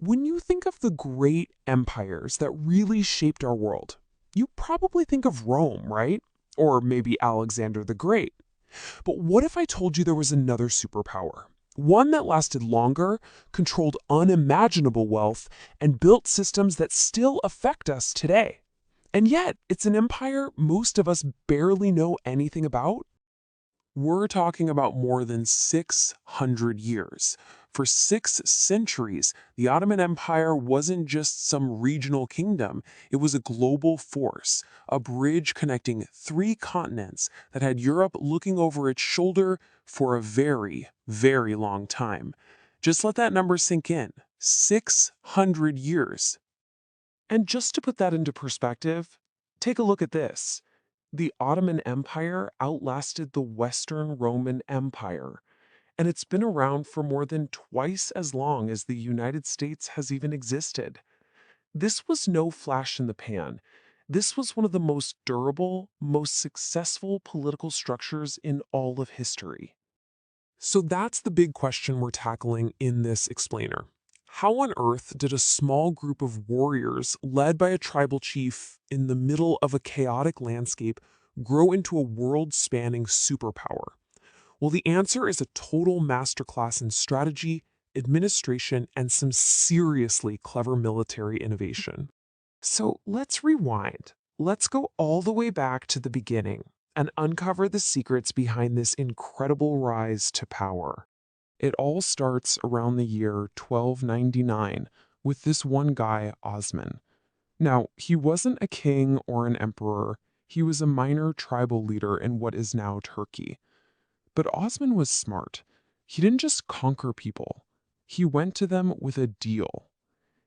When you think of the great empires that really shaped our world, you probably think of Rome, right? Or maybe Alexander the Great. But what if I told you there was another superpower? One that lasted longer, controlled unimaginable wealth, and built systems that still affect us today. And yet, it's an empire most of us barely know anything about. We're talking about more than 600 years. For 6 centuries, the Ottoman Empire wasn't just some regional kingdom, it was a global force, a bridge connecting 3 continents that had Europe looking over its shoulder for a very, very long time. Just let that number sink in. 600 years. And just to put that into perspective, take a look at this. The Ottoman Empire outlasted the Western Roman Empire, and it's been around for more than twice as long as the United States has even existed. This was no flash in the pan. This was one of the most durable, most successful political structures in all of history. So that's the big question we're tackling in this explainer. How on earth did a small group of warriors led by a tribal chief in the middle of a chaotic landscape grow into a world-spanning superpower? Well, the answer is a total masterclass in strategy, administration, and some seriously clever military innovation. So let's rewind. Let's go all the way back to the beginning and uncover the secrets behind this incredible rise to power. It all starts around the year 1299 with this one guy, Osman. Now, he wasn't a king or an emperor, he was a minor tribal leader in what is now Turkey. But Osman was smart. He didn't just conquer people, he went to them with a deal.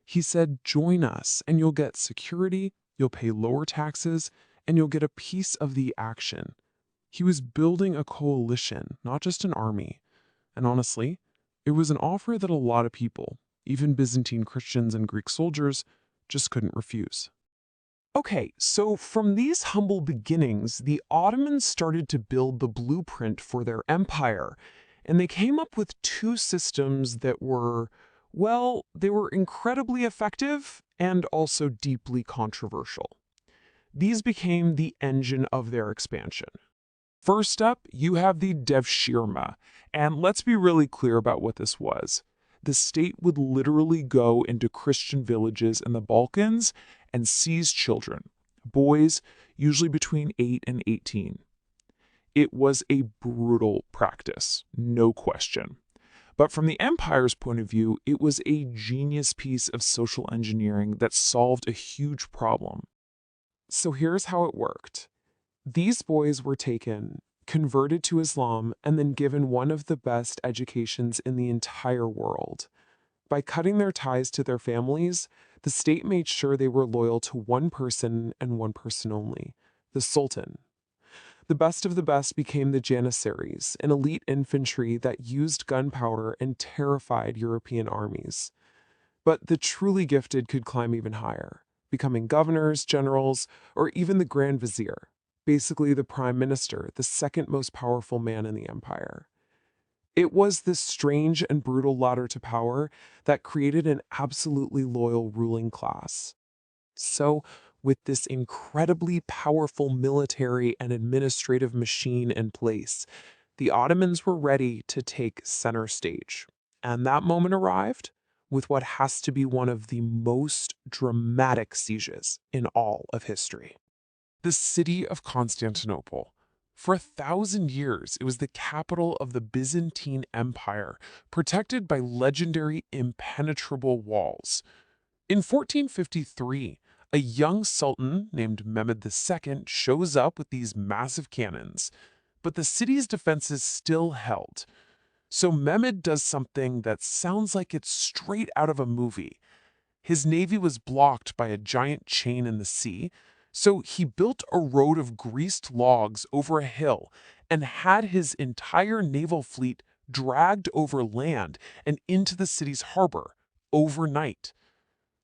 He said, "Join us, and you'll get security, you'll pay lower taxes, and you'll get a piece of the action." He was building a coalition, not just an army. And honestly, it was an offer that a lot of people, even Byzantine Christians and Greek soldiers, just couldn't refuse. Okay, so from these humble beginnings, the Ottomans started to build the blueprint for their empire, and they came up with 2 systems that were, well, they were incredibly effective and also deeply controversial. These became the engine of their expansion. First up, you have the Devshirme, and let's be really clear about what this was. The state would literally go into Christian villages in the Balkans and seize children, boys usually between 8 and 18. It was a brutal practice, no question. But from the empire's point of view, it was a genius piece of social engineering that solved a huge problem. So here's how it worked. These boys were taken, converted to Islam, and then given one of the best educations in the entire world. By cutting their ties to their families, the state made sure they were loyal to one person and one person only, the Sultan. The best of the best became the Janissaries, an elite infantry that used gunpowder and terrified European armies. But the truly gifted could climb even higher, becoming governors, generals, or even the Grand Vizier, basically the prime minister, the second most powerful man in the empire. It was this strange and brutal ladder to power that created an absolutely loyal ruling class. So, with this incredibly powerful military and administrative machine in place, the Ottomans were ready to take center stage. And that moment arrived with what has to be one of the most dramatic sieges in all of history. The city of Constantinople. For 1,000 years, it was the capital of the Byzantine Empire, protected by legendary impenetrable walls. In 1453, a young sultan named Mehmed II shows up with these massive cannons, but the city's defenses still held. So Mehmed does something that sounds like it's straight out of a movie. His navy was blocked by a giant chain in the sea, so he built a road of greased logs over a hill and had his entire naval fleet dragged over land and into the city's harbor overnight.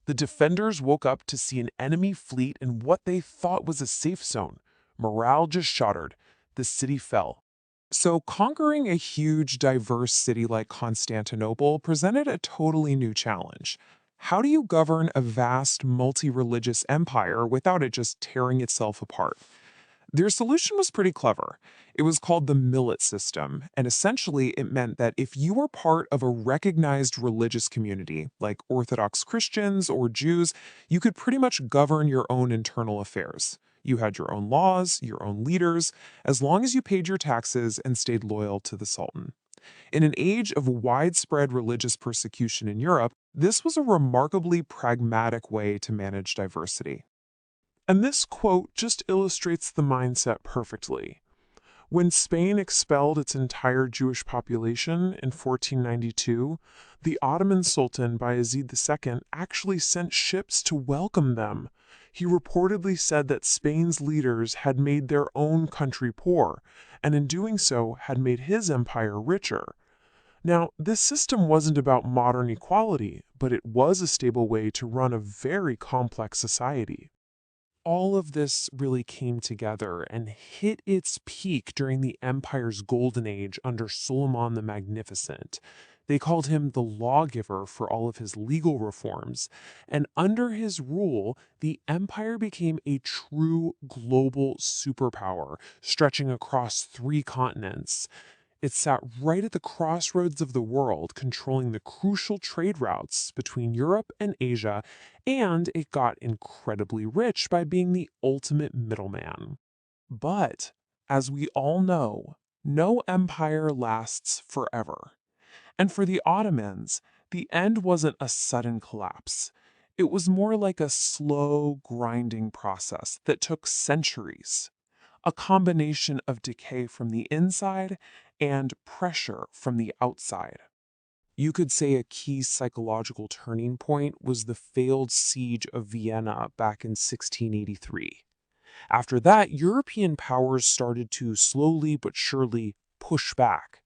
The defenders woke up to see an enemy fleet in what they thought was a safe zone. Morale just shattered. The city fell. So conquering a huge, diverse city like Constantinople presented a totally new challenge. How do you govern a vast multi-religious empire without it just tearing itself apart? Their solution was pretty clever. It was called the millet system, and essentially it meant that if you were part of a recognized religious community, like Orthodox Christians or Jews, you could pretty much govern your own internal affairs. You had your own laws, your own leaders, as long as you paid your taxes and stayed loyal to the Sultan. In an age of widespread religious persecution in Europe, this was a remarkably pragmatic way to manage diversity. And this quote just illustrates the mindset perfectly. When Spain expelled its entire Jewish population in 1492, the Ottoman Sultan Bayezid II actually sent ships to welcome them. He reportedly said that Spain's leaders had made their own country poor, and in doing so had made his empire richer. Now, this system wasn't about modern equality, but it was a stable way to run a very complex society. All of this really came together and hit its peak during the empire's golden age under Suleiman the Magnificent. They called him the lawgiver for all of his legal reforms, and under his rule, the empire became a true global superpower, stretching across 3 continents. It sat right at the crossroads of the world, controlling the crucial trade routes between Europe and Asia, and it got incredibly rich by being the ultimate middleman. But, as we all know, no empire lasts forever. And for the Ottomans, the end wasn't a sudden collapse. It was more like a slow, grinding process that took centuries, a combination of decay from the inside and pressure from the outside. You could say a key psychological turning point was the failed siege of Vienna back in 1683. After that, European powers started to slowly but surely push back.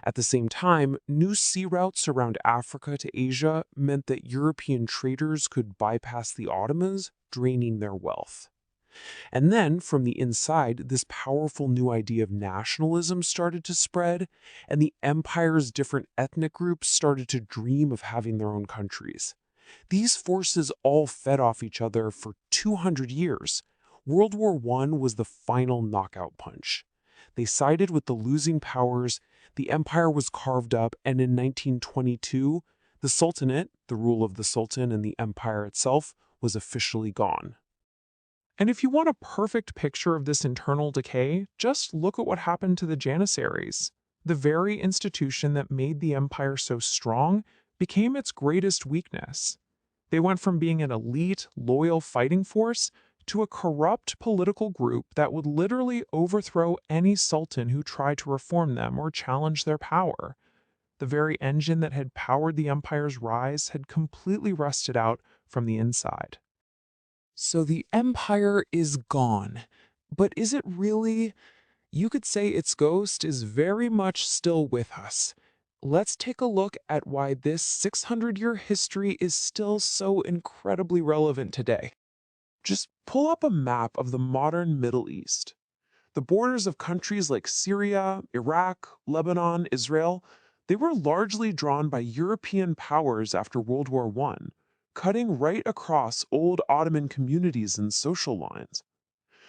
At the same time, new sea routes around Africa to Asia meant that European traders could bypass the Ottomans, draining their wealth. And then, from the inside, this powerful new idea of nationalism started to spread, and the empire's different ethnic groups started to dream of having their own countries. These forces all fed off each other for 200 years. World War I was the final knockout punch. They sided with the losing powers, the empire was carved up, and in 1922, the Sultanate, the rule of the Sultan and the empire itself, was officially gone. And if you want a perfect picture of this internal decay, just look at what happened to the Janissaries. The very institution that made the empire so strong became its greatest weakness. They went from being an elite, loyal fighting force to a corrupt political group that would literally overthrow any sultan who tried to reform them or challenge their power. The very engine that had powered the empire's rise had completely rusted out from the inside. So the empire is gone. But is it really? You could say its ghost is very much still with us. Let's take a look at why this 600-year history is still so incredibly relevant today. Just pull up a map of the modern Middle East. The borders of countries like Syria, Iraq, Lebanon, Israel, they were largely drawn by European powers after World War I, cutting right across old Ottoman communities and social lines.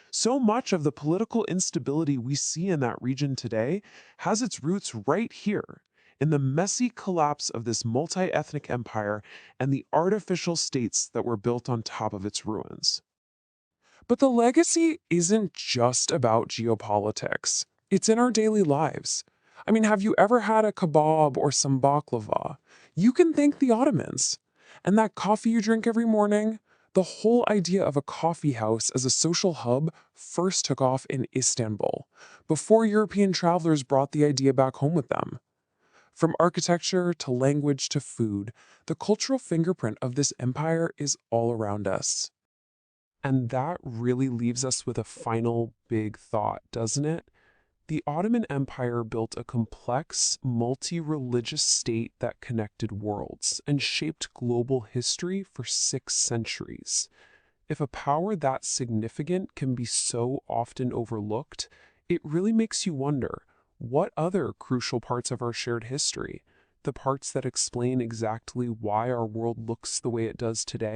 So much of the political instability we see in that region today has its roots right here, in the messy collapse of this multi-ethnic empire and the artificial states that were built on top of its ruins. But the legacy isn't just about geopolitics. It's in our daily lives. I mean, have you ever had a kebab or some baklava? You can thank the Ottomans. And that coffee you drink every morning? The whole idea of a coffee house as a social hub first took off in Istanbul, before European travelers brought the idea back home with them. From architecture to language to food, the cultural fingerprint of this empire is all around us. And that really leaves us with a final big thought, doesn't it? The Ottoman Empire built a complex, multi-religious state that connected worlds and shaped global history for 6 centuries. If a power that significant can be so often overlooked, it really makes you wonder, what other crucial parts of our shared history The parts that explain exactly why our world looks the way it does today?